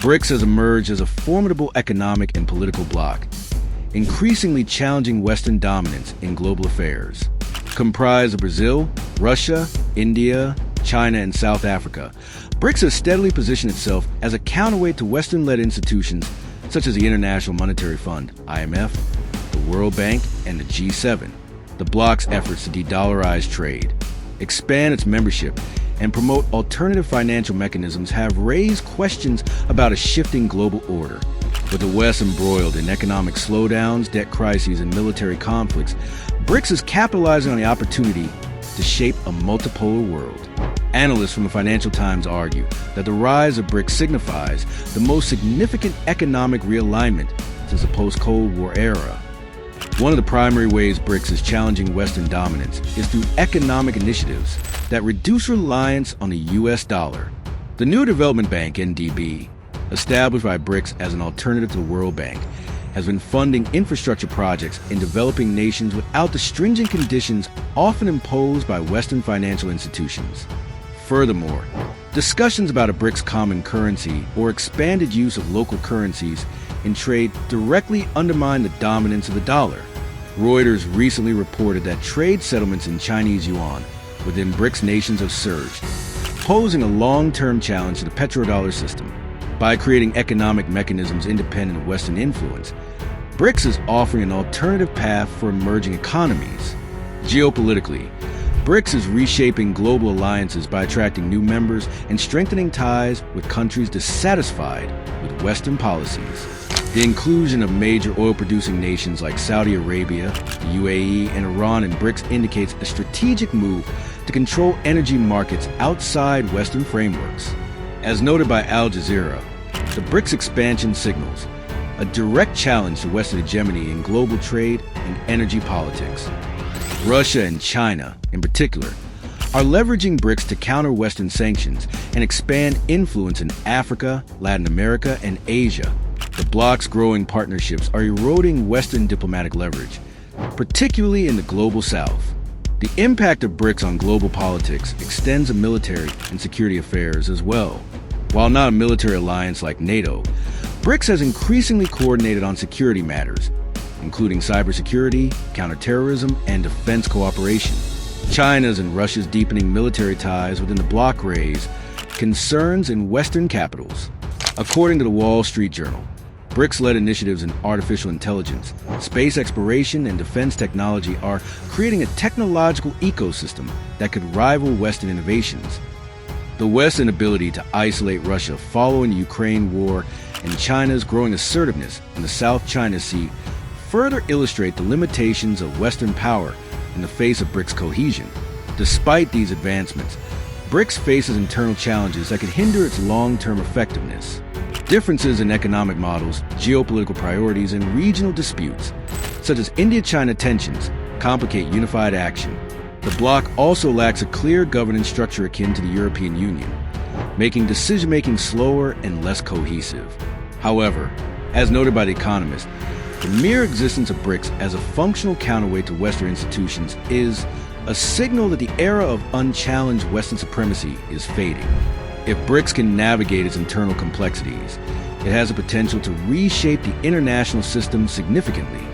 BRICS has emerged as a formidable economic and political bloc, increasingly challenging Western dominance in global affairs. Comprised of Brazil, Russia, India, China, and South Africa, BRICS has steadily positioned itself as a counterweight to Western-led institutions such as the International Monetary Fund, IMF, the World Bank, and the G7. The bloc's efforts to de-dollarize trade, expand its membership, and promote alternative financial mechanisms have raised questions about a shifting global order. With the West embroiled in economic slowdowns, debt crises, and military conflicts, BRICS is capitalizing on the opportunity to shape a multipolar world. Analysts from the Financial Times argue that the rise of BRICS signifies the most significant economic realignment since the post-Cold War era. One of the primary ways BRICS is challenging Western dominance is through economic initiatives that reduce reliance on the U.S. dollar. The New Development Bank, NDB, established by BRICS as an alternative to the World Bank, has been funding infrastructure projects in developing nations without the stringent conditions often imposed by Western financial institutions. Furthermore, discussions about a BRICS common currency or expanded use of local currencies in trade directly undermine the dominance of the dollar. Reuters recently reported that trade settlements in Chinese yuan within BRICS nations have surged, posing a long-term challenge to the petrodollar system. By creating economic mechanisms independent of Western influence, BRICS is offering an alternative path for emerging economies. Geopolitically, BRICS is reshaping global alliances by attracting new members and strengthening ties with countries dissatisfied with Western policies. The inclusion of major oil-producing nations like Saudi Arabia, the UAE, and Iran in BRICS indicates a strategic move to control energy markets outside Western frameworks. As noted by Al Jazeera, the BRICS expansion signals a direct challenge to Western hegemony in global trade and energy politics. Russia and China, in particular, are leveraging BRICS to counter Western sanctions and expand influence in Africa, Latin America, and Asia. The bloc's growing partnerships are eroding Western diplomatic leverage, particularly in the global South. The impact of BRICS on global politics extends to military and security affairs as well. While not a military alliance like NATO, BRICS has increasingly coordinated on security matters, including cybersecurity, counterterrorism, and defense cooperation. China's and Russia's deepening military ties within the bloc raise concerns in Western capitals. According to the Wall Street Journal, BRICS-led initiatives in artificial intelligence, space exploration, and defense technology are creating a technological ecosystem that could rival Western innovations. The West's inability to isolate Russia following the Ukraine war and China's growing assertiveness in the South China Sea further illustrate the limitations of Western power in the face of BRICS cohesion. Despite these advancements, BRICS faces internal challenges that could hinder its long-term effectiveness. Differences in economic models, geopolitical priorities, and regional disputes, such as India-China tensions, complicate unified action. The bloc also lacks a clear governance structure akin to the European Union, making decision-making slower and less cohesive. However, as noted by The Economist, the mere existence of BRICS as a functional counterweight to Western institutions is a signal that the era of unchallenged Western supremacy is fading. If BRICS can navigate its internal complexities, it has the potential to reshape the international system significantly.